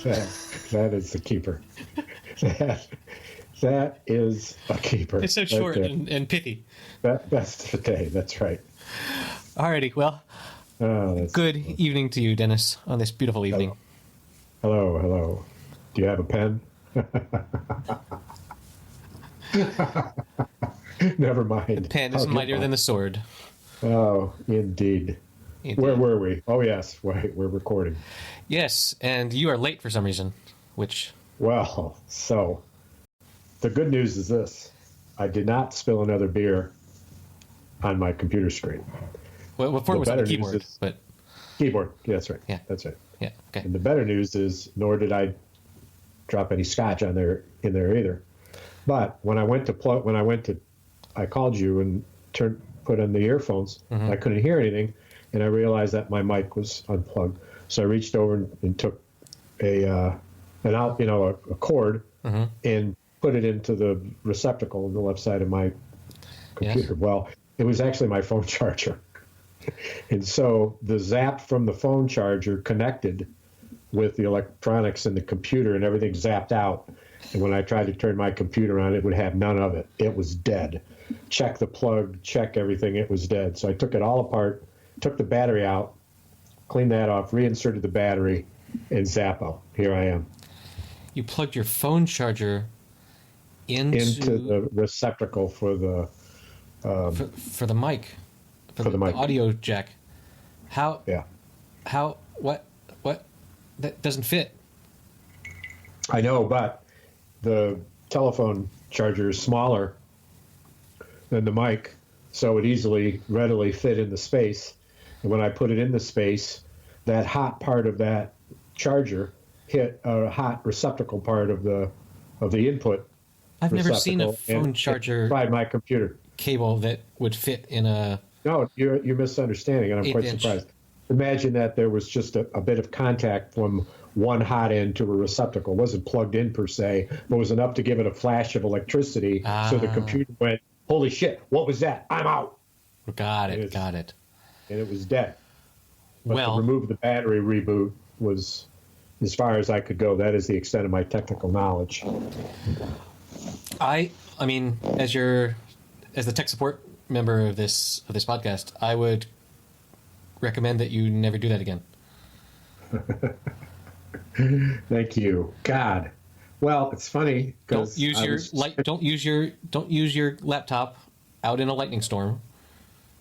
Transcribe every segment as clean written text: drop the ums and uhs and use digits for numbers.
That is the keeper. That is a keeper. It's so short and pithy. That's the day. That's right. Alrighty, well, good evening to you, Dennis, on this beautiful evening. Hello. Do you have a pen? Never mind. The pen is mightier than the sword. Oh, indeed. Where were we? Oh, yes. Wait, we're recording. Yes, and you are late for some reason, which... Well, so, the good news is this. I did not spill another beer on my computer screen. Well, before it was on the keyboard, but... Keyboard, yeah, that's right. Yeah. That's right. Yeah, okay. And the better news is, nor did I drop any scotch in there either. But when I called you and put in the earphones, I couldn't hear anything, and I realized that my mic was unplugged. So I reached over and took a cord and put it into the receptacle on the left side of my computer. Yes. Well, it was actually my phone charger. And so the zap from the phone charger connected with the electronics in the computer, and everything zapped out. And when I tried to turn my computer on, it would have none of it. It was dead. Check the plug, check everything. It was dead. So I took it all apart, took the battery out, cleaned that off, reinserted the battery, and Zappo. Here I am. You plugged your phone charger into the receptacle for the for the mic. For the mic. Audio jack. How? Yeah. How? What? That doesn't fit. I know, but the telephone charger is smaller than the mic, so it readily fit in the space. And when I put it in the space, that hot part of that charger hit a hot receptacle part of the input. I've never seen a phone charger by my computer cable that would fit in a... No, you're misunderstanding, and I'm quite surprised. Imagine that there was just a bit of contact from one hot end to a receptacle. It wasn't plugged in per se, but was enough to give it a flash of electricity. So the computer went, holy shit, what was that? I'm out. Got it. And it was dead. But to remove the battery reboot was as far as I could go. That is the extent of my technical knowledge. I mean, as the tech support member of this podcast, I would recommend that you never do that again. Thank you. God. Well, it's funny because don't use your laptop out in a lightning storm.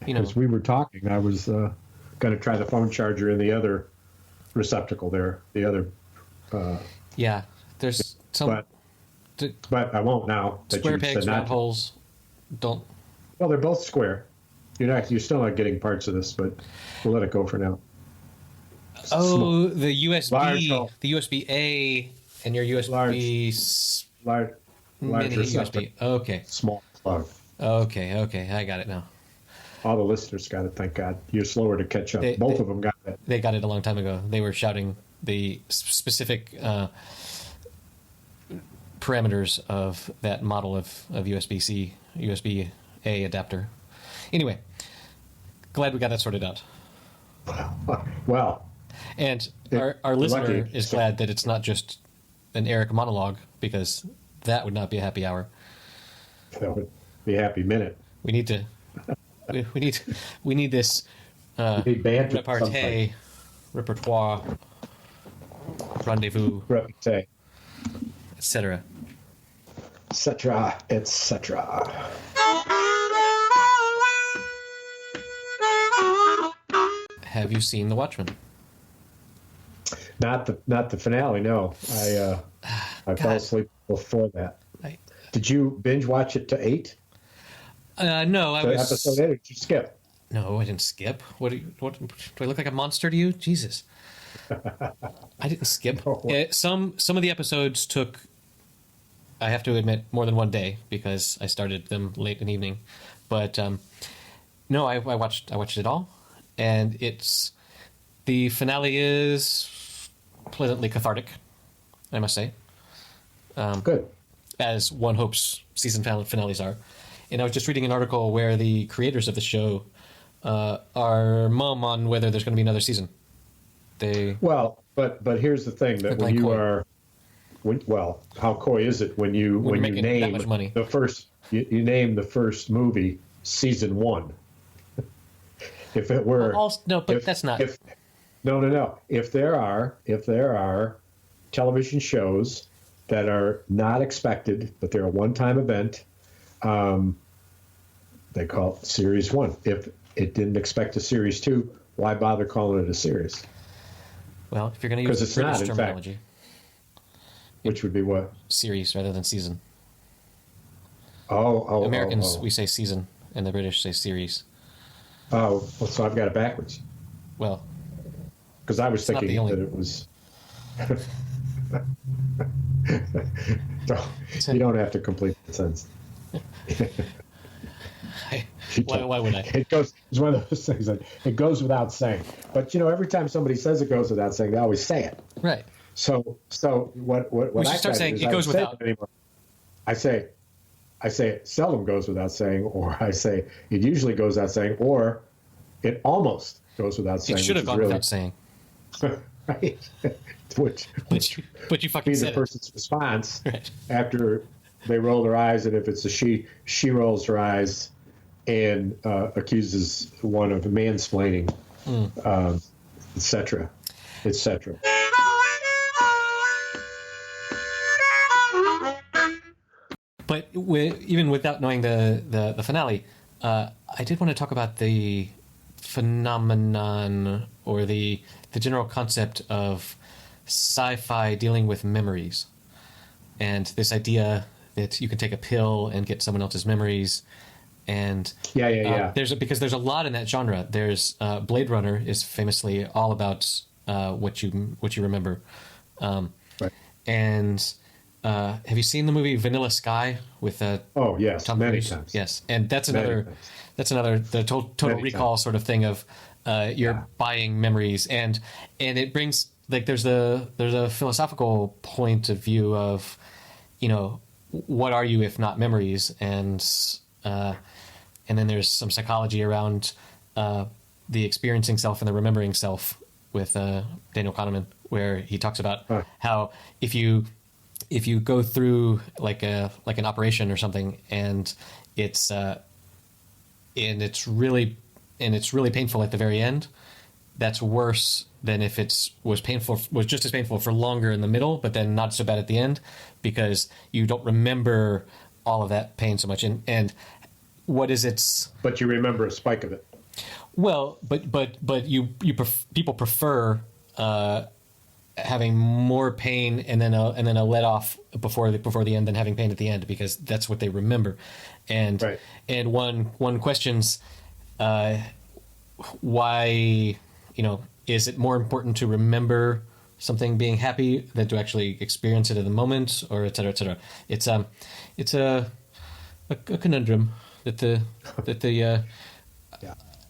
As we were talking, I was going to try the phone charger in the other receptacle there. The other. There's some. But I won't now. Square pegs, round holes. Don't. Well, they're both square. You're still not getting parts of this, but we'll let it go for now. Oh, the USB, the USB A, and your USB large mini USB. Okay. Small plug. Okay, I got it now. All the listeners got it, thank God. You're slower to catch up. Both of them got it. They got it a long time ago. They were shouting the specific parameters of that model of USB-C, USB-A adapter. Anyway, glad we got that sorted out. Well. And our listener is glad that it's not just an Eric monologue, because that would not be a happy hour. That would be a happy minute. We need to... we need this repertoire, rendezvous, etc. etc. Have you seen The Watchmen? Not the finale. No, I fell asleep before that. Did you binge watch it to 8? No, I was... Episode 8, or did you skip? No, I didn't skip. What do I look like, a monster to you? Jesus. I didn't skip. Some of the episodes took, I have to admit, more than one day, because I started them late in the evening. But no, I watched it all, and the finale is pleasantly cathartic, I must say. Good. As one hopes season finales are. And I was just reading an article where the creators of the show are mum on whether there's going to be another season. Well, but here's the thing that when you are, how coy is it when you making that name much money. the first you name the first movie season 1? If it were that's not. No. If there are television shows that are not expected, but they're a one-time event, they call it series 1. If it didn't expect a series 2, why bother calling it a series? Well, if you're going to use it's British not, in terminology, fact, which would be what? Series rather than season. Oh. Americans, we say season, and the British say series. Oh, well, so I've got it backwards. Well, because I was thinking that it was. You don't have to complete the sentence. Why would I? It goes. It's one of those things that it goes without saying. But every time somebody says it goes without saying, they always say it. Right. So what we should I start saying is it goes without. I say it seldom goes without saying, or I say it usually goes without saying, or it almost goes without saying. It should have gone without saying. Right. But you fucking said the person's response right. After they roll their eyes, and if it's a she rolls her eyes and accuses one of mansplaining, etc., etc. But even without knowing the finale, I did want to talk about the phenomenon or the general concept of sci-fi dealing with memories, and this idea that you can take a pill and get someone else's memories, and because there's a lot in that genre. There's Blade Runner is famously all about what you remember, right. And have you seen the movie Vanilla Sky with oh yes, Tom many Cruise? times. Yes, and that's another the total many recall times. sort of thing of you're buying memories, and it brings there's a philosophical point of view of what are you if not memories, and then there's some psychology around the experiencing self and the remembering self with Daniel Kahneman, where he talks about how if you go through like an operation or something, and it's really painful at the very end, that's worse than if was just as painful for longer in the middle, but then not so bad at the end, because you don't remember all of that pain so much. And what is its? But you remember a spike of it. Well, but people prefer having more pain and then a let off before the end than having pain at the end, because that's what they remember. And right. And one questions why is it more important to remember something being happy than to actually experience it in the moment, or et cetera, et cetera. It's a conundrum that the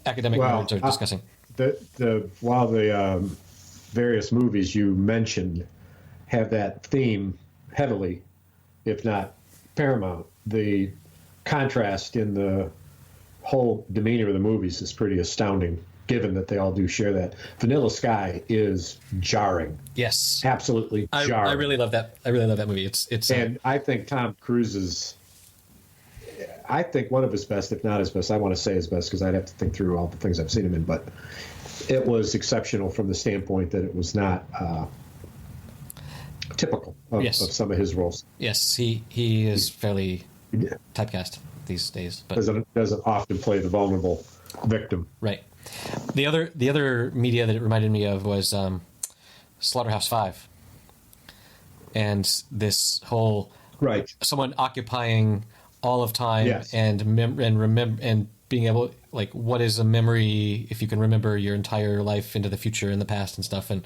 academic nerds are discussing. While the various movies you mentioned have that theme heavily, if not paramount, the contrast in the whole demeanor of the movies is pretty astounding, given that they all do share that. Vanilla Sky is jarring. Yes, absolutely jarring. I really love that. I really love that movie. It's and I think Tom Cruise's. I think one of his best, if not his best. I want to say his best because I'd have to think through all the things I've seen him in, but it was exceptional from the standpoint that it was not typical of some of his roles. Yes, he is fairly typecast these days, but doesn't often play the vulnerable victim. Right. The other media that it reminded me of was Slaughterhouse-Five, and this whole someone occupying all of time and remember and being able, like, what is a memory if you can remember your entire life into the future and the past and stuff, and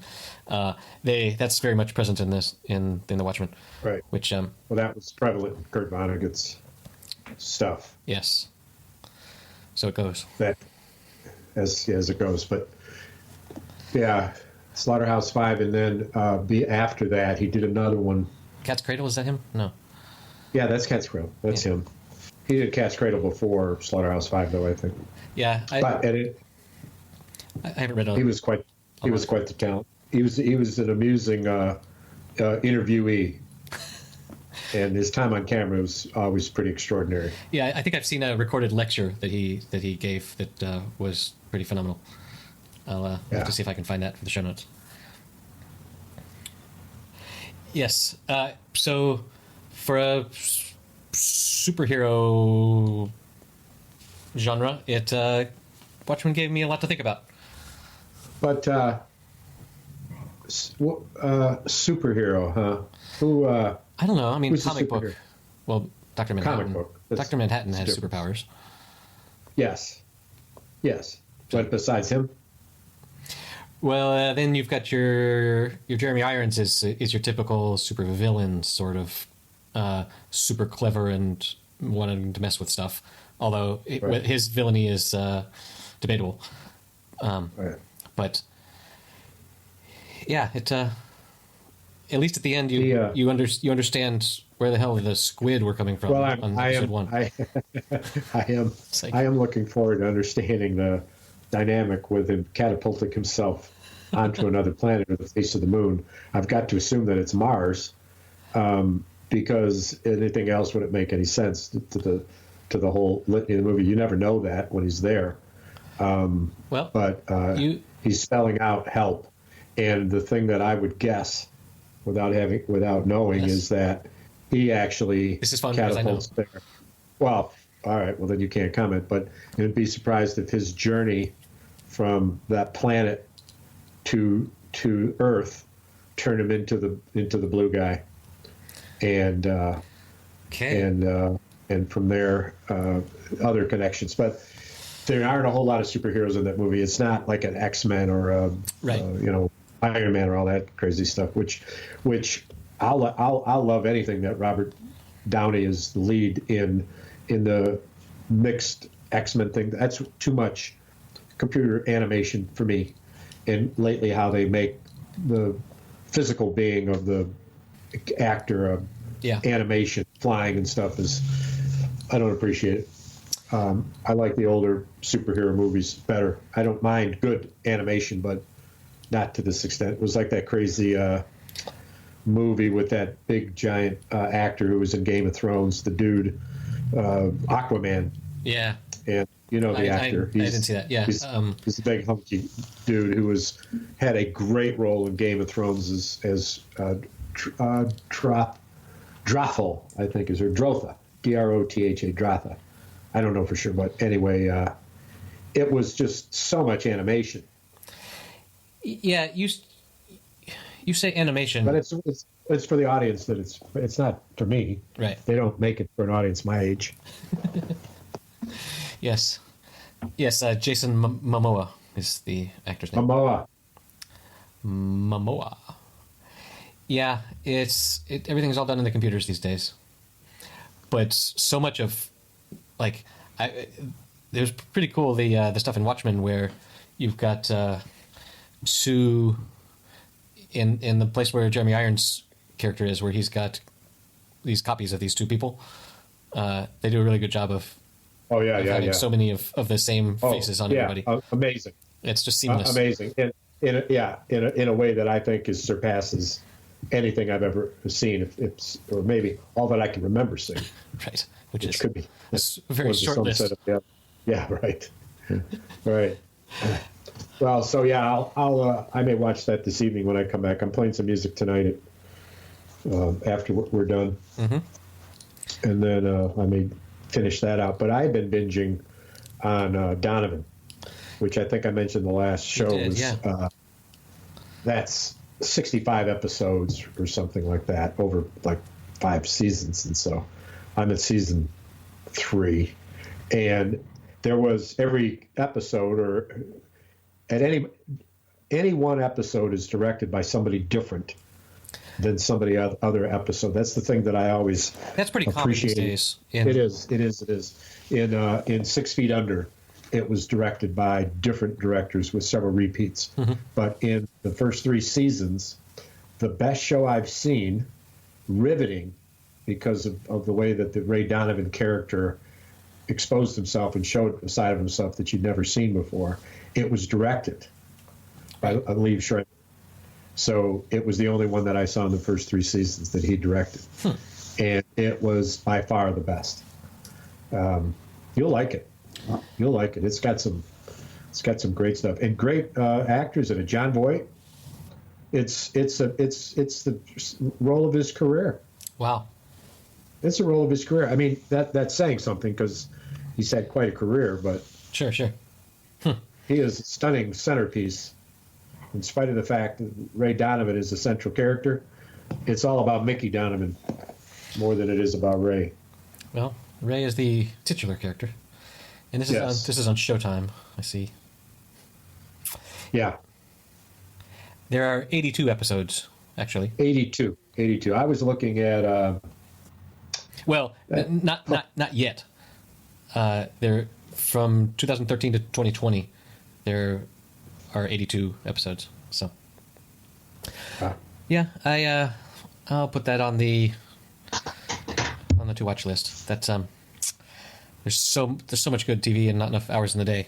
that's very much present in this in the Watchmen, right? Which that was prevalent in Kurt Vonnegut's stuff. Yes. So it goes. That as it goes, but Slaughterhouse-Five, and then after that he did another one. Cat's Cradle, is that him? No. Yeah, that's Cat's Cradle. That's him. He did Cat's Cradle before Slaughterhouse-Five, though, I think. Yeah, I haven't read it. He was quite the talent. he was an amusing interviewee, and his time on camera was always pretty extraordinary. Yeah, I think I've seen a recorded lecture that he gave that was pretty phenomenal. I'll have to see if I can find that for the show notes. Yes. So for a superhero genre, Watchmen gave me a lot to think about. But superhero, huh? Who? I don't know. I mean, who's the comic book. superhero? Well, Dr. Manhattan. Comic book. Dr. Manhattan has different. superpowers. Yes. But besides him, Well, then you've got your Jeremy Irons is your typical super villain, sort of super clever and wanting to mess with stuff. Although Right. his villainy is debatable. right. But yeah, it at least at the end you The, you understand where the hell the squid were coming from Well, on I episode am. one. Like- I am looking forward to understanding the dynamic with him catapulting himself onto another planet or the face of the moon. I've got to assume that it's Mars, because anything else wouldn't make any sense to the whole litany of the movie. You never know that when he's there. well, But he's spelling out help, and the thing that I would guess, without knowing, Yes. is that he actually This is fun because I know. catapults there. Well, all right. Well, then you can't comment. But you'd be surprised if his journey from that planet to Earth turned him into the blue guy, and okay. and from there other connections. But there aren't a whole lot of superheroes in that movie. It's not like an X-Men or Right. Iron Man or all that crazy stuff. Which I'll love anything that Robert Downey is the lead in the mixed X-Men thing. That's too much computer animation for me. And lately, how they make the physical being of the actor animation, flying and stuff I don't appreciate it. I like the older superhero movies better. I don't mind good animation, but not to this extent. It was like that crazy movie with that big giant actor who was in Game of Thrones, the dude, Aquaman. Yeah. And you know the actor. I didn't see that. Yeah. He's a big hunky dude who had a great role in Game of Thrones as Drothel, I think is her Drotha, Drotha, Drotha. I don't know for sure, but anyway, it was just so much animation. Yeah, you say animation, But it's for the audience that it's not for me. right? They don't make it for an audience my age. Yes. Jason Momoa is the actor's name. Momoa. Yeah, everything's all done in the computers these days. But so much of, like, it was pretty cool the stuff in Watchmen where you've got Sue in the place where Jeremy Irons' character is, where he's got these copies of these two people. They do a really good job of having so many of the same faces on everybody. Amazing. It's just seamless. Amazing. In a way that I think surpasses anything I've ever seen, or maybe all that I can remember seeing. Right. Which could be a very short list. Right. Right. Well, so I may watch that this evening when I come back. I'm playing some music tonight after we're done, and then I may finish that out. But I've been binging on Donovan, which I think I mentioned the last show. That's 65 episodes or something like that over like 5 seasons, and so I'm at season 3, and there was every episode or at any one episode is directed by somebody different than somebody other episode. That's the thing that I always That's pretty common these days. It is. In 6 Feet Under, it was directed by different directors with several repeats. But in the first 3 seasons, the best show I've seen, riveting because of the way that the Ray Donovan character exposed himself and showed a side of himself that you'd never seen before. It was directed by Liev Schreiber. So it was the only one that I saw in the first 3 seasons that he directed. And it was by far the best. You'll like it. You'll like it. It's got some great stuff and great actors in it. John Voight. It's the role of his career. Wow. It's the role of his career. I mean, that's saying something because he's had quite a career, but Sure. he is a stunning centerpiece. In spite of the fact that Ray Donovan is the central character, it's all about Mickey Donovan more than it is about Ray. Well, Ray is the titular character, and this is on Showtime. I see. Yeah. There are 82 episodes, actually. 82. I was looking at. Well, not yet. They're from 2013 to 2020. There are 82 episodes. So, yeah, I'll put that on the to watch list. That's there's so much good TV and not enough hours in the day.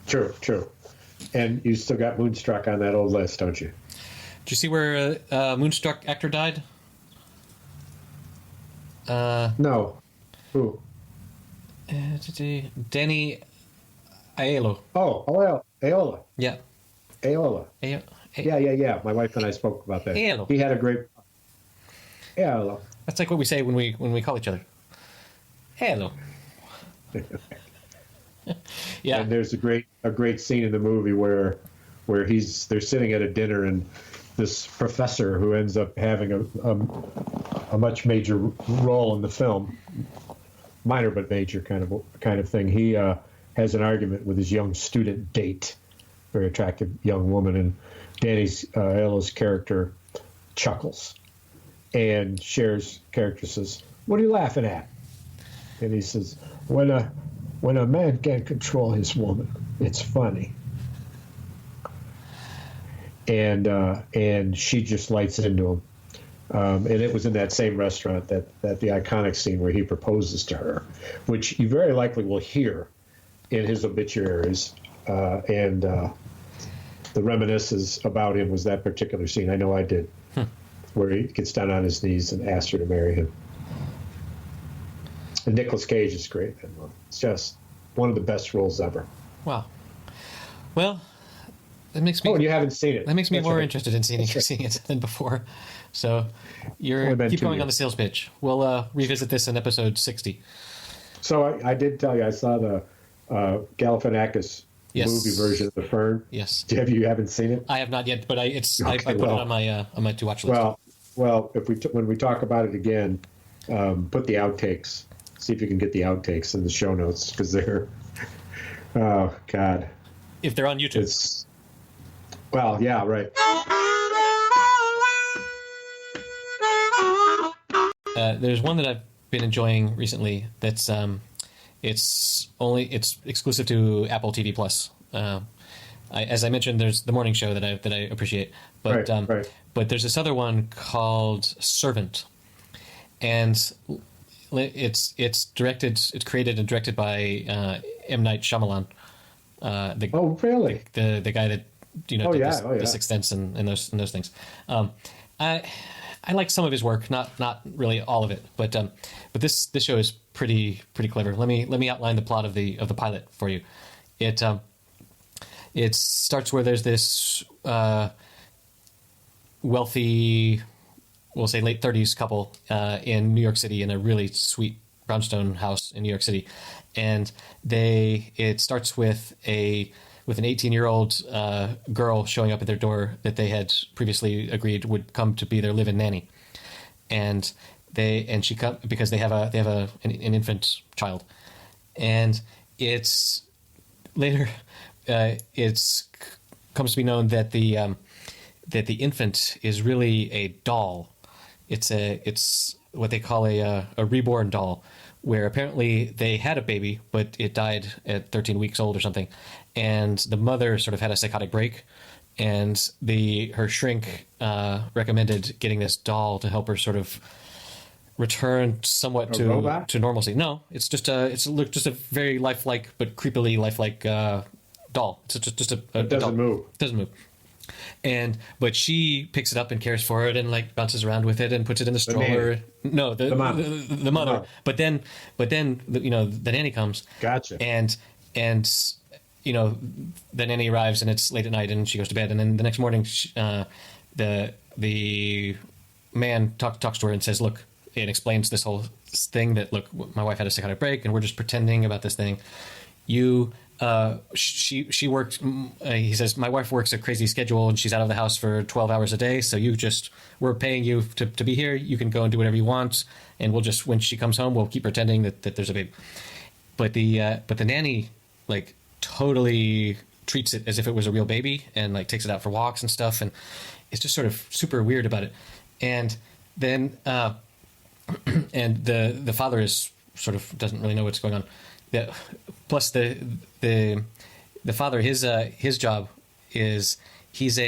True. And you still got Moonstruck on that old list, don't you? Did you see where Moonstruck actor died? No. Who? Danny Aiello. Oh, Aola. Yeah. Aola. Yeah. My wife and I spoke about that. Aola. He had a great. Aola. That's like what we say when we call each other. Hello. Yeah. And there's a great scene in the movie where they're sitting at a dinner and this professor who ends up having a much major role in the film, minor but major kind of thing. He has an argument with his young student date, very attractive young woman, and Danny's Ella's character chuckles, and Cher's character says, "What are you laughing at?" And he says, "When a man can't control his woman, it's funny." And she just lights into him. And it was in that same restaurant that the iconic scene where he proposes to her, which you very likely will hear in his obituaries. And the reminiscences about him was that particular scene. I know I did, where he gets down on his knees and asks her to marry him. And Nicolas Cage is great. It's just one of the best roles ever. Wow. Well, that makes me. Oh, and you haven't seen it. That makes me That's more right. interested in seeing it than before. So you're keep going on the sales pitch. We'll revisit this in episode 60. So I did tell you I saw the Galifianakis movie version of The Fern. Yes. You haven't seen it? I have not yet, but I put it on my to watch list. Well, if when we talk about it again, put the outtakes. See if you can get the outtakes in the show notes because they're, oh God. If they're on YouTube. Well, yeah, right. There's one that I've been enjoying recently. That's it's exclusive to Apple TV Plus. As I mentioned, there's the morning show that I appreciate, but right. But there's this other one called Servant, and it's created and directed by M. Night Shyamalan. Oh, really? The guy that did The Sixth Sense and those things. I like some of his work, not really all of it, but this show is pretty clever. Let me outline the plot of the pilot for you. It starts where there's this wealthy, we'll say late 30s couple in New York City in a really sweet brownstone house in New York City, and it starts with an 18-year-old girl showing up at their door that they had previously agreed would come to be their live-in nanny, and she comes because they have an infant child, and it's later comes to be known that the infant is really a doll. It's what they call a reborn doll, where apparently they had a baby, but it died at 13 weeks old or something. And the mother sort of had a psychotic break, and her shrink recommended getting this doll to help her sort of return somewhat to normalcy. No, it's just a very lifelike but creepily lifelike doll. It's just a it doesn't doll. move. It doesn't move. But she picks it up and cares for it and like bounces around with it and puts it in the stroller. No, the mother. The mother. But then the nanny comes. Gotcha. And the nanny arrives and it's late at night and she goes to bed, and then the next morning the man talks to her and says, look, and explains this whole thing that, look, my wife had a psychotic break and we're just pretending about this thing. She works, he says, my wife works a crazy schedule and she's out of the house for 12 hours a day. So we're paying you to be here. You can go and do whatever you want. And we'll just, when she comes home, we'll keep pretending that there's a baby. But the nanny like totally treats it as if it was a real baby and like takes it out for walks and stuff. And it's just sort of super weird about it. And then, and the father is sort of doesn't really know what's going on. Plus the father, his job is he's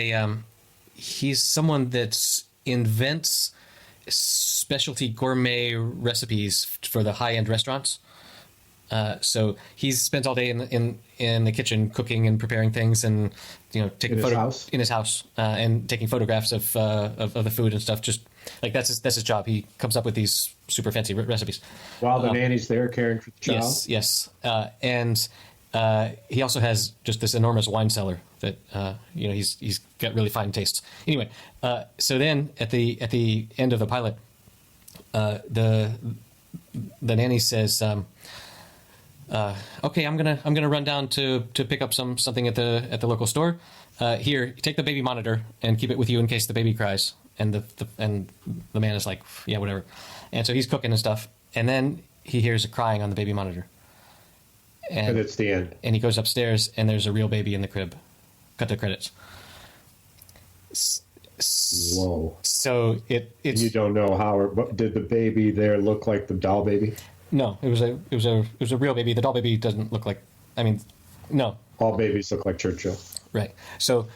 someone that invents specialty gourmet recipes for the high end restaurants. So he spends all day in the kitchen cooking and preparing things, and taking photos in his house and taking photographs of the food and stuff. Just like that's his job. He comes up with these super fancy recipes while the nanny's there caring for the child. Yes. And he also has just this enormous wine cellar that he's got really fine tastes. Anyway, so then at the end of the pilot, the nanny says, okay, I'm gonna run down to pick up something at the local store. Here, take the baby monitor and keep it with you in case the baby cries. And the man is like, yeah, whatever. And so he's cooking and stuff, and then he hears a crying on the baby monitor. And it's the end. And he goes upstairs, and there's a real baby in the crib. Cut the credits. Whoa! So it's you don't know how, but did the baby there look like the doll baby? No, it was a real baby. The doll baby doesn't look like. I mean, no. All babies look like Churchill. Right. So,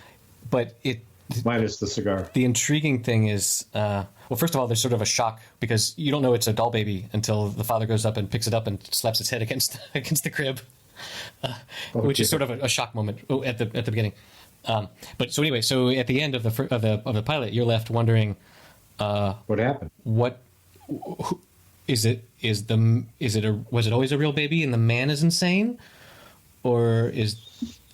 but it minus the cigar. The intriguing thing is, well, first of all, there's sort of a shock because you don't know it's a doll baby until the father goes up and picks it up and slaps its head against the crib, which is sort of a shock moment at the beginning. But so anyway, so at the end of the pilot, you're left wondering, what happened? Was it always a real baby and the man is insane, or is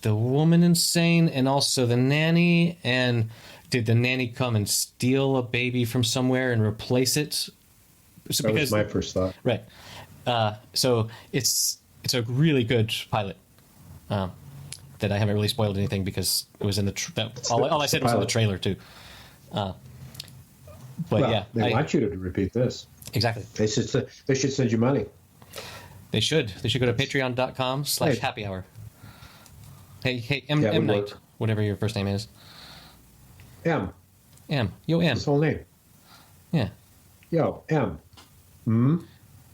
the woman insane and also the nanny? And did the nanny come and steal a baby from somewhere and replace it? That was my first thought. Right. So it's a really good pilot. That I haven't really spoiled anything because it was in the all I said was in the trailer too. But yeah, they want you to repeat this. Exactly. They should send you money. They should go to patreon.com/happy hour. Hey, M Night, work. Whatever your first name is. M. Yo, M. His whole name. Yeah. Yo, M. Hmm?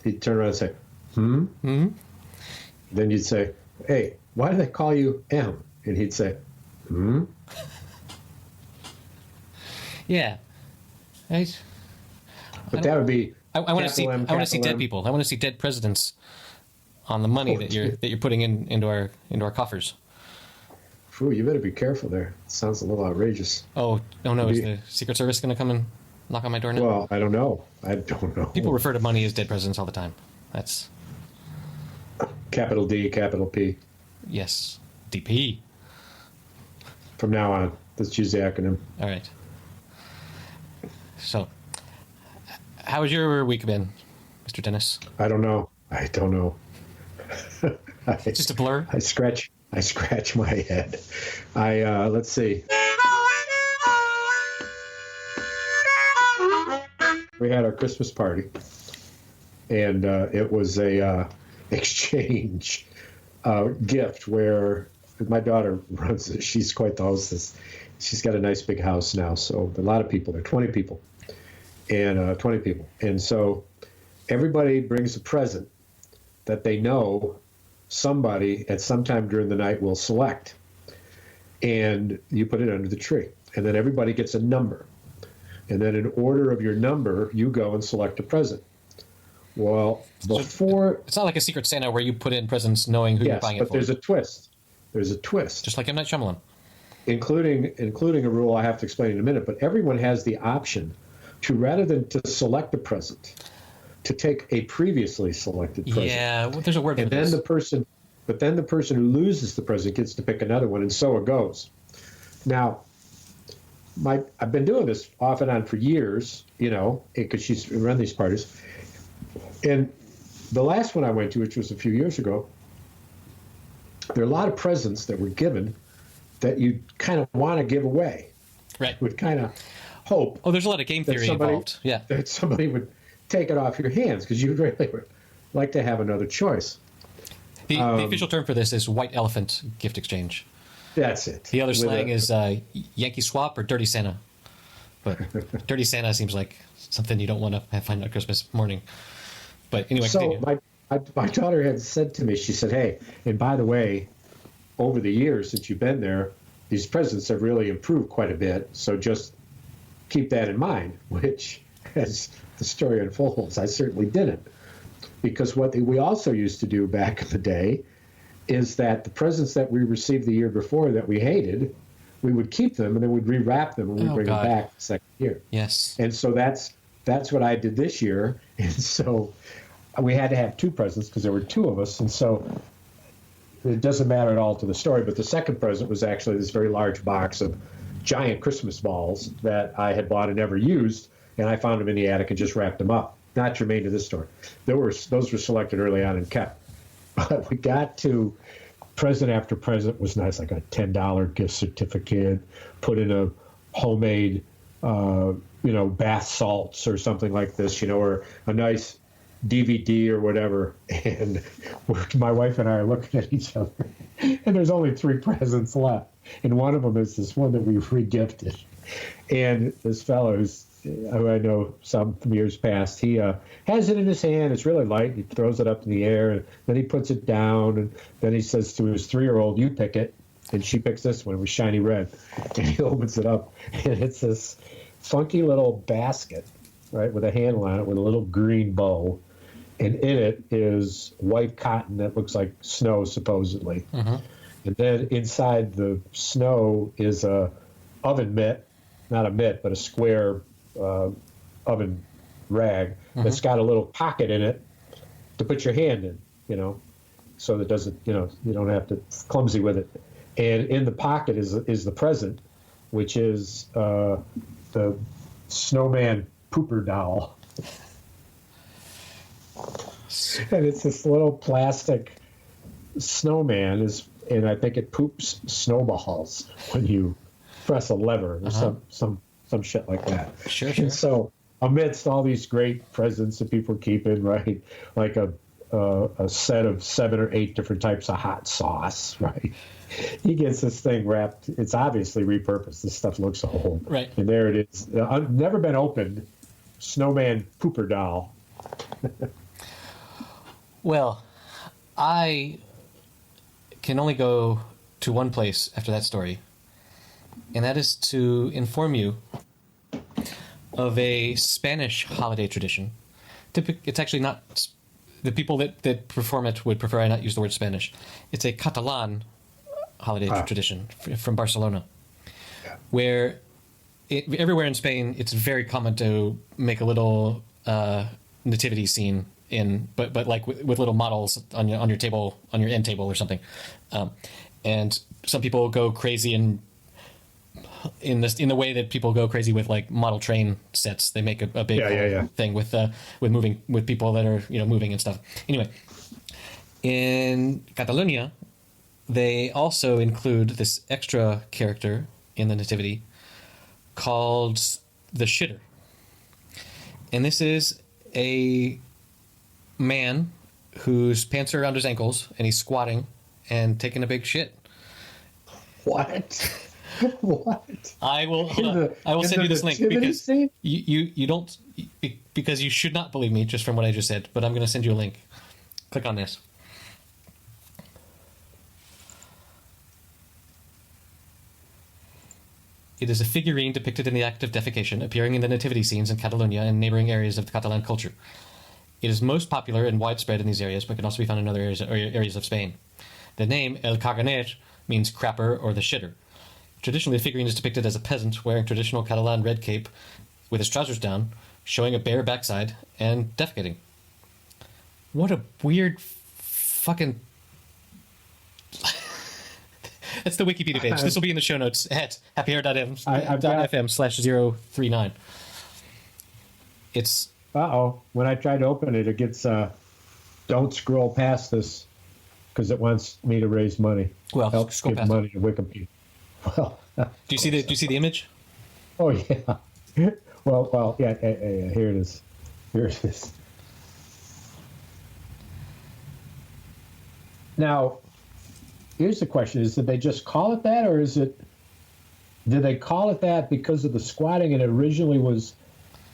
He'd turn around and say, hmm? Hmm? Then you'd say, hey, why do they call you M? And he'd say, hmm? Yeah. But that would be... I want to see dead people. I want to see dead presidents on the money that you're putting into our coffers. Ooh, you better be careful there. It sounds a little outrageous. Oh no! Is the Secret Service going to come and knock on my door now? Well, I don't know. People refer to money as dead presidents all the time. That's capital D, capital P. Yes, DP. From now on, let's use the acronym. All right. So, how has your week been, Mr. Dennis? I don't know. It's just a blur. I scratch my head. Let's see. We had our Christmas party, and it was a exchange gift where my daughter runs it. She's quite the hostess. She's got a nice big house now, so a lot of people. There are 20 people, and so everybody brings a present that they know somebody at some time during the night will select, and you put it under the tree, and then everybody gets a number, and then in order of your number you go and select a present. Well, before it's not like a Secret Santa where you put in presents knowing who you're buying it for. But there's a twist. Just like M. Night Shyamalan. including a rule I have to explain in a minute, but everyone has the option to, rather than to select a present, to take a previously selected present. Yeah, well, there's a word for and this. then the person who loses the present gets to pick another one, and so it goes. Now, I've been doing this off and on for years, because she's run these parties. And the last one I went to, which was a few years ago, there are a lot of presents that were given that you kind of want to give away. Right. Would kind of hope. Oh, there's a lot of game theory involved. Yeah. That somebody would take it off your hands, because you really would like to have another choice. The official term for this is white elephant gift exchange. That's it. The other slang is Yankee swap or dirty Santa. But dirty Santa seems like something you don't want to find out Christmas morning. But anyway, so my daughter had said to me, she said, "Hey, and by the way, over the years since you've been there, these presents have really improved quite a bit. So just keep that in mind," which, as the story unfolds, I certainly didn't. Because what we also used to do back in the day is that the presents that we received the year before that we hated, we would keep them and then we'd rewrap them and we'd bring them back the second year. Yes. And so that's what I did this year. And so we had to have two presents because there were two of us. And so it doesn't matter at all to the story. But the second present was actually this very large box of giant Christmas balls that I had bought and never used. And I found them in the attic and just wrapped them up. Not germane to this story. Those were selected early on and kept. But we got to present after present was nice, like a $10 gift certificate, put in a homemade, bath salts or something like this, or a nice DVD or whatever. And my wife and I are looking at each other, and there's only 3 presents left. And one of them is this one that we re-gifted. And this fellow who I know some from years past, he has it in his hand. It's really light. He throws it up in the air, and then he puts it down, and then he says to his 3-year-old, "You pick it." And she picks this one. It was shiny red. And he opens it up, and it's this funky little basket, right, with a handle on it with a little green bow. And in it is white cotton that looks like snow, supposedly. Mm-hmm. And then inside the snow is a oven mitt, not a mitt, but a square oven rag that's got a little pocket in it to put your hand in, so that doesn't, you don't have to clumsy with it. And in the pocket is the present, which is the snowman pooper doll. And it's this little plastic snowman, and I think it poops snowballs when you press a lever or some shit like that. Sure. And so amidst all these great presents that people are keeping, right, like a set of 7 or 8 different types of hot sauce, right, he gets this thing wrapped. It's obviously repurposed. This stuff looks old. Right. And there it is. Never been opened. Snowman pooper doll. Well, I can only go to one place after that story, and that is to inform you of a Spanish holiday tradition. It's actually not... The people that perform it would prefer I not use the word Spanish. It's a Catalan holiday tradition from Barcelona, where everywhere in Spain it's very common to make a little nativity scene but like with little models on your table, on your end table or something, and some people go crazy in the way that people go crazy with like model train sets. They make a big thing with moving, with people that are moving and stuff. Anyway, in Catalonia, they also include this extra character in the nativity called the shitter, and this is a man whose pants are around his ankles and he's squatting and taking a big shit. What? What? I will send you this link because you don't, because you should not believe me just from what I just said, but I'm going to send you a link. Click on this. It is a figurine depicted in the act of defecation, appearing in the nativity scenes in Catalonia and neighboring areas of the Catalan culture. It is most popular and widespread in these areas, but can also be found in other areas of Spain. The name El Caganer means crapper or the shitter. Traditionally, the figurine is depicted as a peasant wearing traditional Catalan red cape with his trousers down, showing a bare backside, and defecating. What a weird fucking... That's the Wikipedia page. This will be in the show notes at happyhour.fm/039. It's... When I try to open it, it gets, don't scroll past this because it wants me to raise money. Well, help scroll give past money to Wikipedia. Well, Do you see the image? oh yeah. Well, yeah. Here it is. Here it is. Now, here's the question: did they just call it that, or did they call it that because of the squatting, and it originally was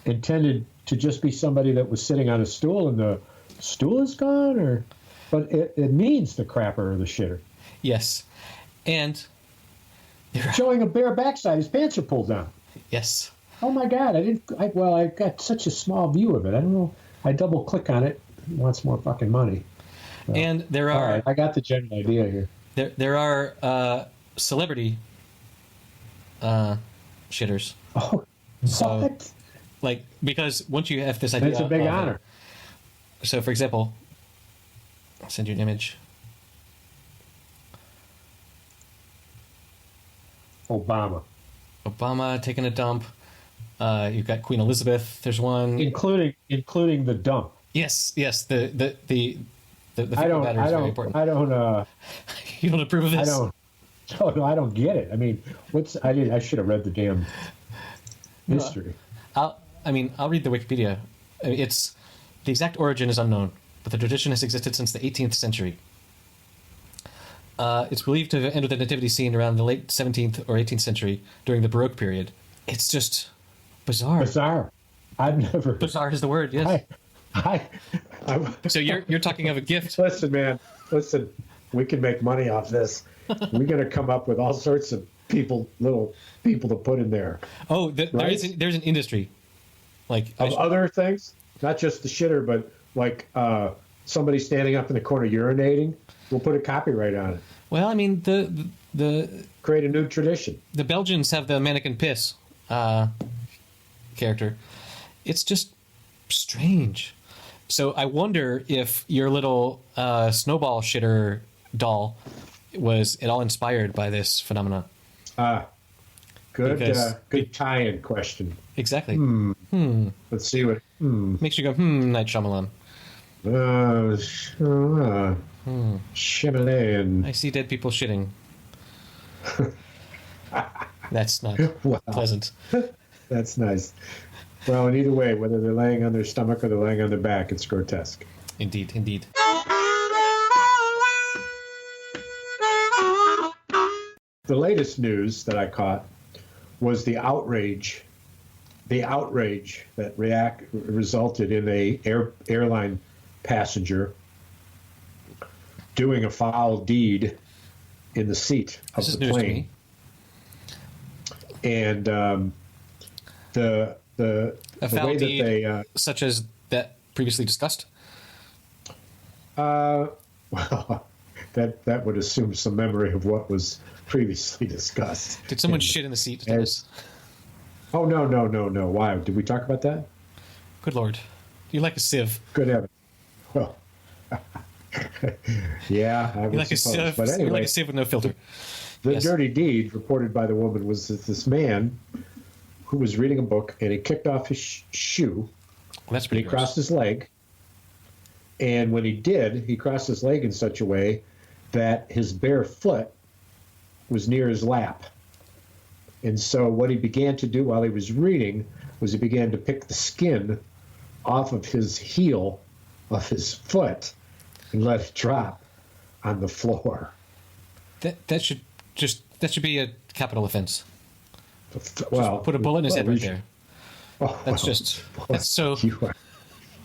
intended to just be somebody that was sitting on a stool, and the stool is gone, but it means the crapper or the shitter. Yes, and showing a bare backside. His pants are pulled down. Yes. Oh my God! I got such a small view of it. I don't know. I double click on it. He wants more fucking money. So, and there are. All right, I got the general idea here. There are celebrity shitters. Oh, So, what? like, because once you have this idea, It's a big honor. So, for example, I'll send you an image. Obama taking a dump. You've got Queen Elizabeth. There's one, including the dump. Yes. The I don't. matter is very important. I don't. You don't approve of this? I don't. No, I don't get it. I mean, I should have read the damn history. I'll read the Wikipedia. I mean, the exact origin is unknown, but the tradition has existed since the 18th century. It's believed to have entered the nativity scene around the late 17th or 18th century during the Baroque period. It's just bizarre. Bizarre. I've never. Bizarre is the word. Yes. So you're talking of a gift. Listen, man. Listen. We can make money off this. We're going to come up with all sorts of little people to put in there. Oh, right? there's an industry, like of other things, not just the shitter, but like somebody standing up in the corner urinating. We'll put a copyright on it. Well, I mean the create a new tradition. The Belgians have the mannequin piss character. It's just strange. So I wonder if your little snowball shitter doll was at all inspired by this phenomenon. Good tie-in question. Exactly. Let's see what. Makes you go, Night Shyamalan. Shyamalan. I see dead people shitting. That's not pleasant. That's nice. Well, in either way, whether they're laying on their stomach or they're laying on their back, it's grotesque. Indeed. The latest news that I caught was the outrage that resulted in a airline passenger doing a foul deed in the seat of the plane. And the foul way deed, that they such as that previously discussed. Well, that would assume some memory of what was previously discussed. Did someone shit in the seat? Oh, no. Why? Did we talk about that? Good Lord. You like a sieve. Good heavens. Well, yeah, I would like suppose. A sieve, but anyway, you like a sieve with no filter. The dirty deed reported by the woman was that this man who was reading a book and he kicked off his shoe. Well, that's pretty gross. Crossed his leg. And when he did, he crossed his leg in such a way that his bare foot was near his lap. And so what he began to do while he was reading was he began to pick the skin off of his heel of his foot and let it drop on the floor. That should be a capital offense. Well, just put a bullet in his head right there. Oh, that's so.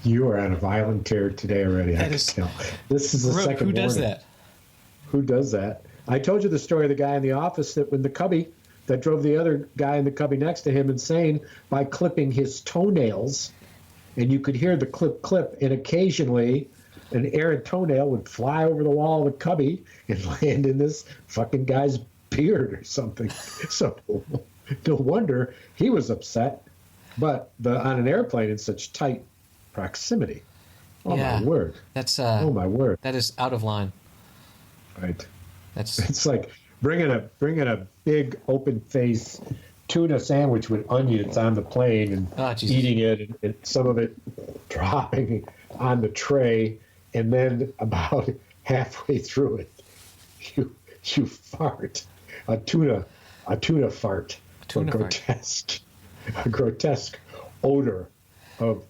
You are on a violent tear today already. I can tell. This is the second Who does morning. that? Who does that? I told you the story of the guy in the office that when the cubby that drove the other guy in the cubby next to him insane by clipping his toenails, and you could hear the clip, and occasionally an errant toenail would fly over the wall of the cubby and land in this fucking guy's beard or something. So no wonder he was upset. But on an airplane in such tight proximity. Oh, yeah, my word. That's oh, my word. That is out of line. Right. That's It's like bringing a big open face tuna sandwich with onions on the plane and eating it, and some of it dropping on the tray, and then about halfway through it, you fart a tuna fart, a grotesque odor of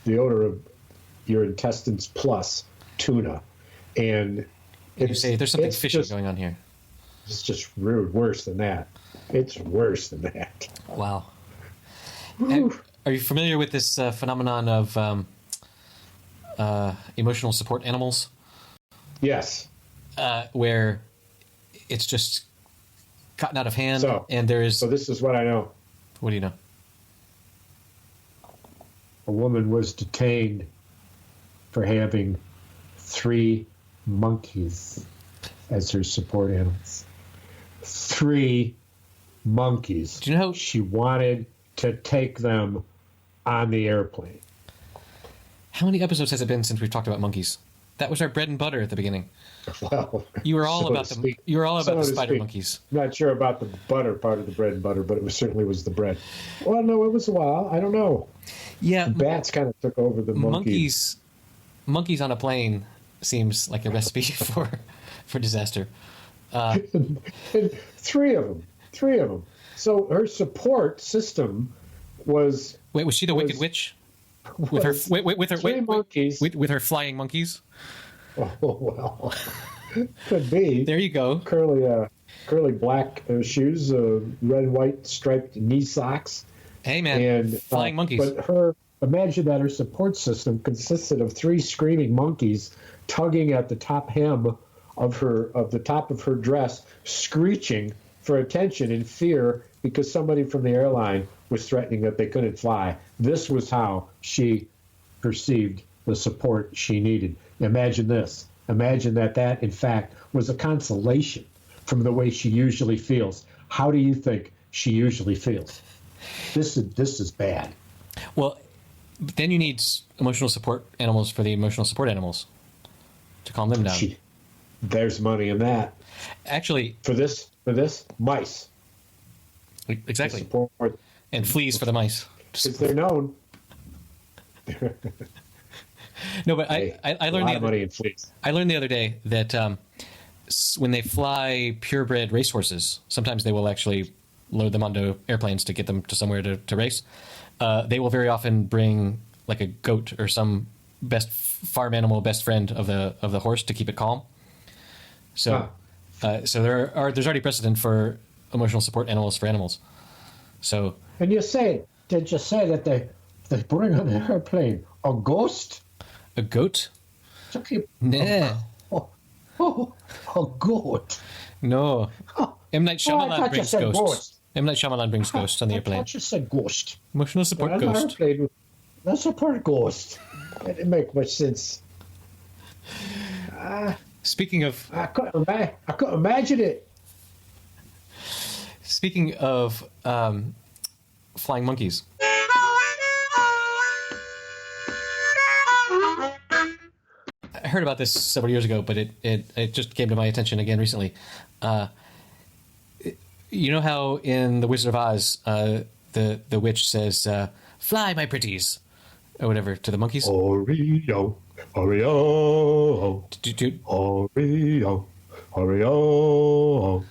the odor of your intestines plus tuna, and you say there's something fishy going on here. It's just rude. Worse than that. It's worse than that. Wow. Are you familiar with this phenomenon of emotional support animals? Yes. Where it's just gotten out of hand, So this is what I know. What do you know? A woman was detained for having 3 monkeys as her support animals. 3 monkeys. Do you know she wanted to take them on the airplane? How many episodes has it been since we've talked about monkeys? That was our bread and butter at the beginning. Well, you were all about the spider monkeys. I'm not sure about the butter part of the bread and butter, but it certainly was the bread. Well, no, it was a while. I don't know. Yeah, the bats kind of took over the monkeys. Monkeys on a plane seems like a recipe for disaster. And 3 of them. So her support system was. Wait, was she the Wicked Witch? With her monkeys. With her flying monkeys. Oh well, could be. There you go. Curly black shoes, red and white striped knee socks. Hey man, and flying monkeys. But imagine that her support system consisted of 3 screaming monkeys tugging at the top hem of the top of her dress, screeching for attention in fear because somebody from the airline was threatening that they couldn't fly. This was how she perceived the support she needed. Imagine this. Imagine that in fact was a consolation from the way she usually feels. How do you think she usually feels? This is bad. Well, then you need emotional support animals for the emotional support animals to calm them down. There's money in that. Actually, for this, mice. Exactly. And fleas for the mice. Because they're known. No, but I learned I learned the other day that when they fly purebred racehorses, sometimes they will actually load them onto airplanes to get them to somewhere to race. They will very often bring like a goat or some farm animal best friend of the horse to keep it calm. So there's already precedent for emotional support animals for animals. So did you say that they bring on the airplane a ghost? A goat? Nah. A goat. No. M. Night Shyamalan brings ghosts. Ghost. M. Night Shyamalan brings ghosts on the airplane. I thought you said ghost. Emotional support ghost. That's support ghost. That didn't make much sense. Speaking of... I couldn't imagine it. Speaking of flying monkeys... I heard about this several years ago, but it just came to my attention again recently. You know how in The Wizard of Oz, the witch says, "Fly, my pretties," or whatever to the monkeys. Oreo, Oreo, Oreo, Oreo,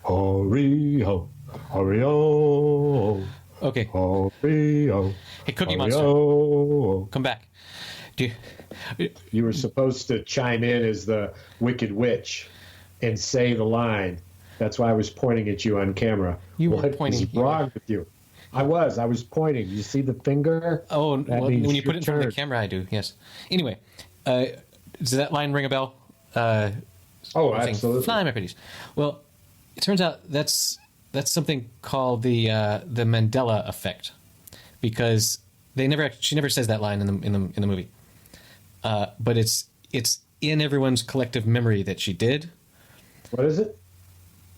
Oreo, Oreo. Okay. Oreo. Hey, Cookie Oreo. Monster, come back. You were supposed to chime in as the Wicked Witch and say the line. That's why I was pointing at you on camera. You were pointing. What is wrong with you? I was pointing. You see the finger? Oh, when you put it in front of the camera, I do, yes. Anyway, does that line ring a bell? Absolutely. Fly, my pretties. Well, it turns out that's something called the Mandela Effect, because she never says that line in the movie. But it's in everyone's collective memory that she did. What is it?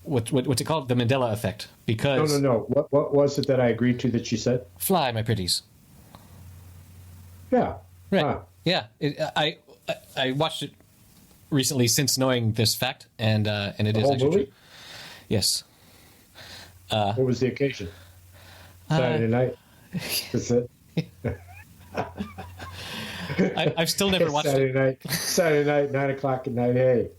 What's it called? The Mandela Effect. Because No. What was it that I agreed to that she said? fly, my pretties. Yeah. Right. Huh. Yeah. I watched it recently since knowing this fact, and it is whole actually movie? true. Yes. What was the occasion? Saturday night. That's it. I've still never watched it. Saturday night, 9:00 at night. Hey,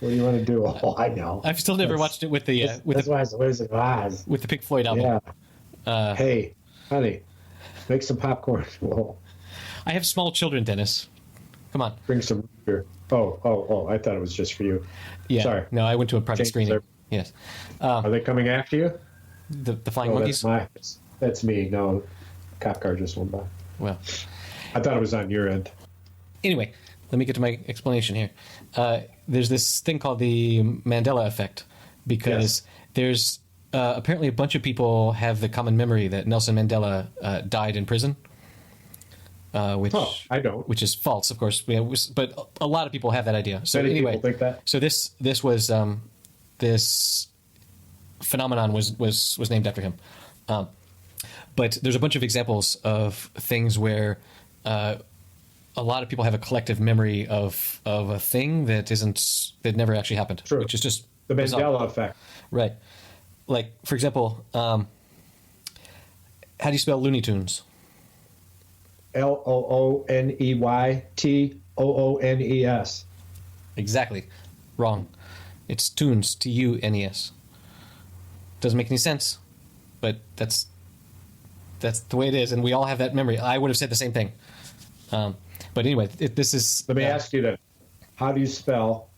what do you want to do? Oh, I know. I've still never watched it with the That's why it's the Wizard of Oz. with the Pink Floyd album. Yeah. Hey, honey, make some popcorn. Whoa. I have small children, Dennis. Come on. Bring some beer. Oh! I thought it was just for you. Yeah. Sorry. No, I went to a private Change screening. their- Yes. Are they coming after you? The flying Oh, monkeys. that's me. No, cop car just went by. Well. I thought it was on your end. Anyway, let me get to my explanation here. There's this thing called the Mandela Effect because there's apparently a bunch of people have the common memory that Nelson Mandela died in prison, which I don't. which is false, of course. But a lot of people have that idea. So Many anyway, people think that. so this was this phenomenon was named after him. But there's a bunch of examples of things where a lot of people have a collective memory of a thing that never actually happened. True. Which is just The bizarre. Mandela Effect. Right. Like, for example, how do you spell Looney Tunes? LOONEYTOONES. Exactly. Wrong. It's Tunes, Tunes. Doesn't make any sense, but that's the way it is, and we all have that memory. I would have said the same thing. But anyway, this is... Let me ask you then. How do you spell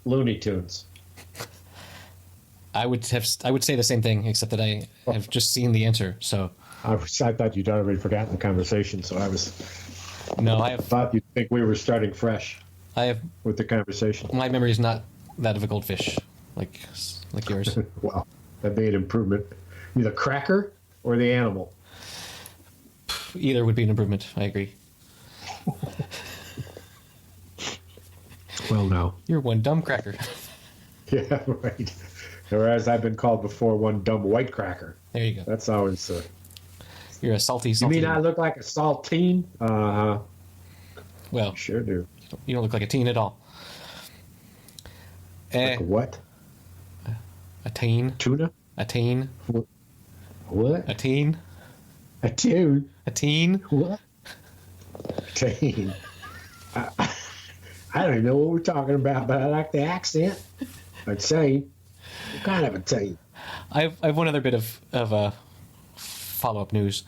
Looney Tunes? I would say the same thing, except that I have just seen the answer. So I thought you'd already forgotten the conversation, so I thought you'd think we were starting fresh with the conversation. My memory is not that of a goldfish, like yours. Well, that'd be an improvement. You the cracker or the animal? Either would be an improvement. I agree. Well, no. You're one dumb cracker. Yeah, right. Whereas I've been called before one dumb white cracker. There you go. That's always... You're a salty. You mean I look like a saltine? Uh-huh. Well, Sure do. you don't look like a teen at all. Like what? A teen? Tuna? A teen? What? A teen? A tune? A teen? What? Teen. I don't even know what we're talking about, but I like the accent. I'd say. What kind of a teen? I have one other bit of follow-up news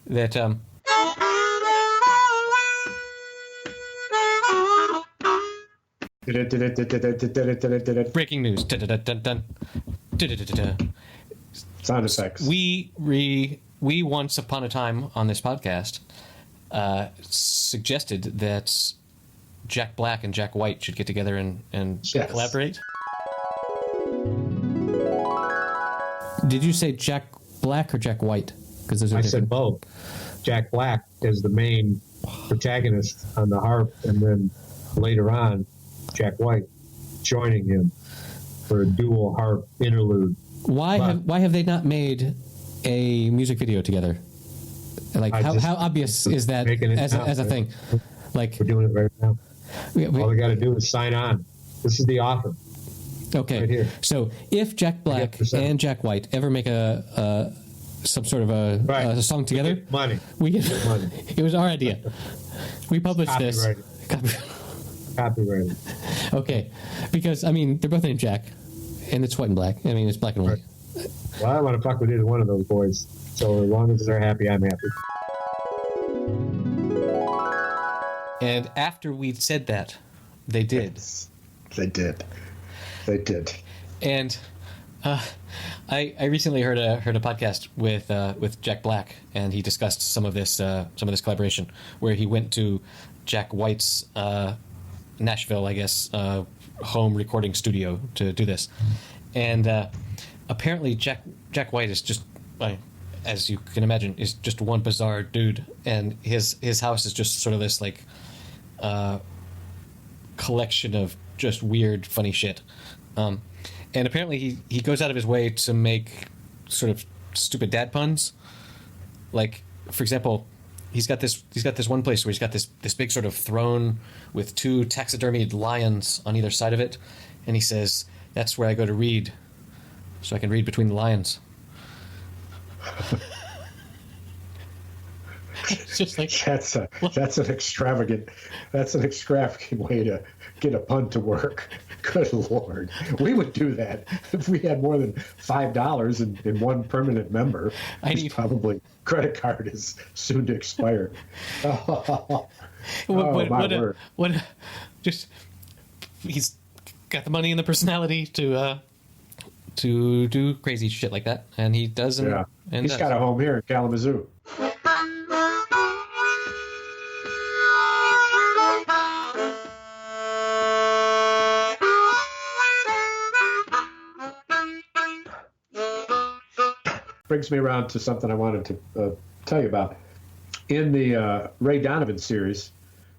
that breaking news. Dun-dun-dun-dun-dun. Dun-dun-dun-dun-dun. Sound effects. We once upon a time on this podcast suggested that Jack Black and Jack White should get together and Yes. collaborate. Did you say Jack Black or Jack White? Because those are I different. said both. Jack Black is the main protagonist on the harp, and then later on, Jack White joining him for a dual harp interlude. Why have they not made a music video together? Like how obvious is that making it as a now, thing? Like We're doing it right now. we- All we got to do is sign on. This is the offer. okay. right here. So if Jack Black 100%. and Jack White ever make a some sort of a song together, Money. we get Money. it was our idea. We published this. Copyrighted. Copyrighted. Okay, because I mean they're both named Jack, and it's white and black. I mean it's black and white. Well, I don't want to fuck with either one of those boys. So as long as they're happy, I'm happy. And after we said that, they did. Yes. They did. They did. And I recently heard a podcast with Jack Black, and he discussed some of this collaboration, where he went to Jack White's Nashville, I guess, home recording studio to do this, and apparently Jack White is just, as you can imagine, is just one bizarre dude, and his house is just sort of this like collection of just weird, funny shit. And apparently he goes out of his way to make sort of stupid dad puns. Like, for example, he's got this one place where he's got this big sort of throne with 2 taxidermied lions on either side of it, and he says, "That's where I go to read, so I can read between the lions." It's just like That's an extravagant way to get a pun to work. Good Lord, we would do that if we had more than $5 in one permanent member. Probably credit card is soon to expire. Just he's got the money and the personality to do crazy shit like that, and he does. And he's got a home here in Kalamazoo. Brings me around to something I wanted to tell you about. In the Ray Donovan series,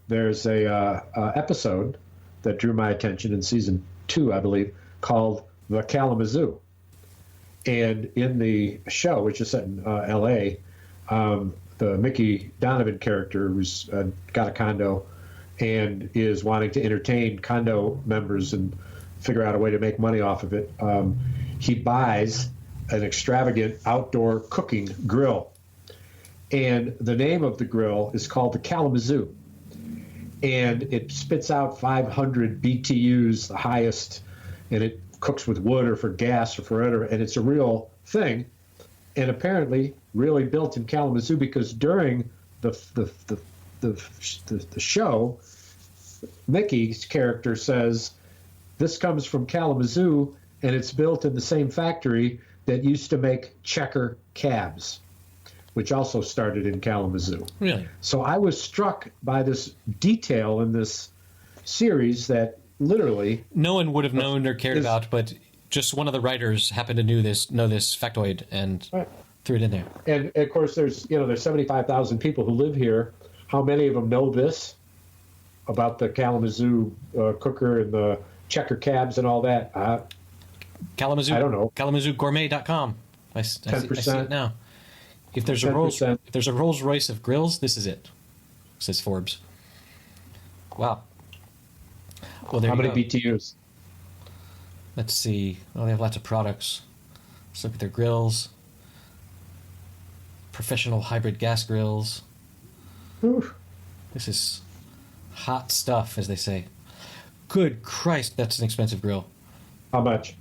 there's a episode that drew my attention in season 2, I believe, called The Kalamazoo. And in the show, which is set in L.A., the Mickey Donovan character who's got a condo and is wanting to entertain condo members and figure out a way to make money off of it, he buys an extravagant outdoor cooking grill. And the name of the grill is called the Kalamazoo. And it spits out 500 BTUs, the highest, and it cooks with wood or for gas or for whatever, and it's a real thing. And apparently really built in Kalamazoo, because during the show, Mickey's character says, "This comes from Kalamazoo, and it's built in the same factory that used to make checker cabs," which also started in Kalamazoo. Really? So I was struck by this detail in this series that literally no one would have known or cared about, but just one of the writers happened to know this factoid and threw it in there. And of course, there's 75,000 people who live here. How many of them know this about the Kalamazoo cooker and the checker cabs and all that? Kalamazoo. I don't know. KalamazooGourmet.com. I see it now. If there's a 10%. Rolls Royce of grills, this is it, says Forbes. Wow. Well, there How you many go. BTUs? Let's see. Oh, they have lots of products. Let's look at their grills. Professional hybrid gas grills. Oof. This is hot stuff, as they say. Good Christ, that's an expensive grill. How much?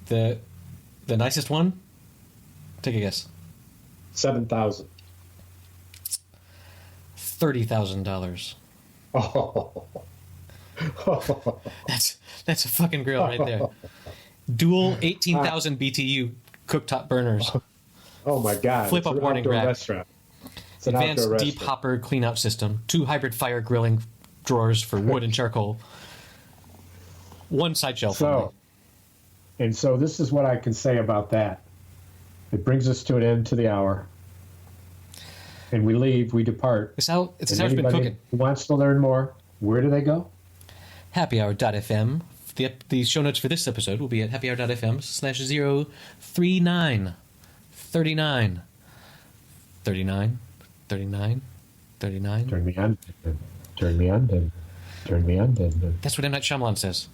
The nicest one? Take a guess. $7,000. $30,000. Oh. That's a fucking grill right there. Dual 18,000 BTU cooktop burners. Oh my God! Flip up warning rack. Restaurant. It's an Advanced outdoor deep restaurant. hopper cleanout system. 2 hybrid fire grilling drawers for wood and charcoal. 1 side shelf. So this is what I can say about that. It brings us to an end to the hour. And we depart. It's how it's been anybody cooking. who wants to learn more, where do they go? happyhour.fm. The show notes for this episode will be at happyhour.fm/039 39 39 39 39. Turn me on. Turn me on, then. Turn me on, then. That's what M. Night Shyamalan says.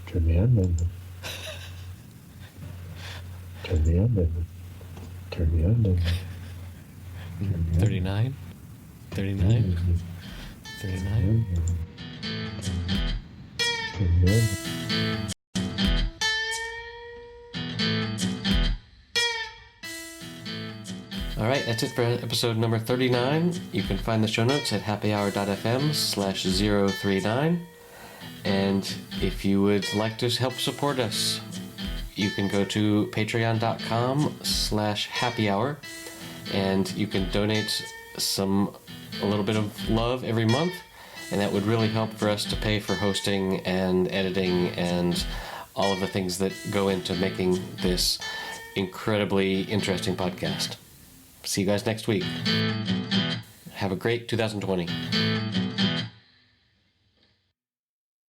Turn me on, then. Turn me on, then. Turn me on, then. 39 39 39. Turn me on. All right, that's it for episode number 39. You can find the show notes at happyhour.fm/039. And if you would like to help support us, you can go to patreon.com/happyhour, and you can donate a little bit of love every month, and that would really help for us to pay for hosting and editing and all of the things that go into making this incredibly interesting podcast. See you guys next week. Have a great 2020.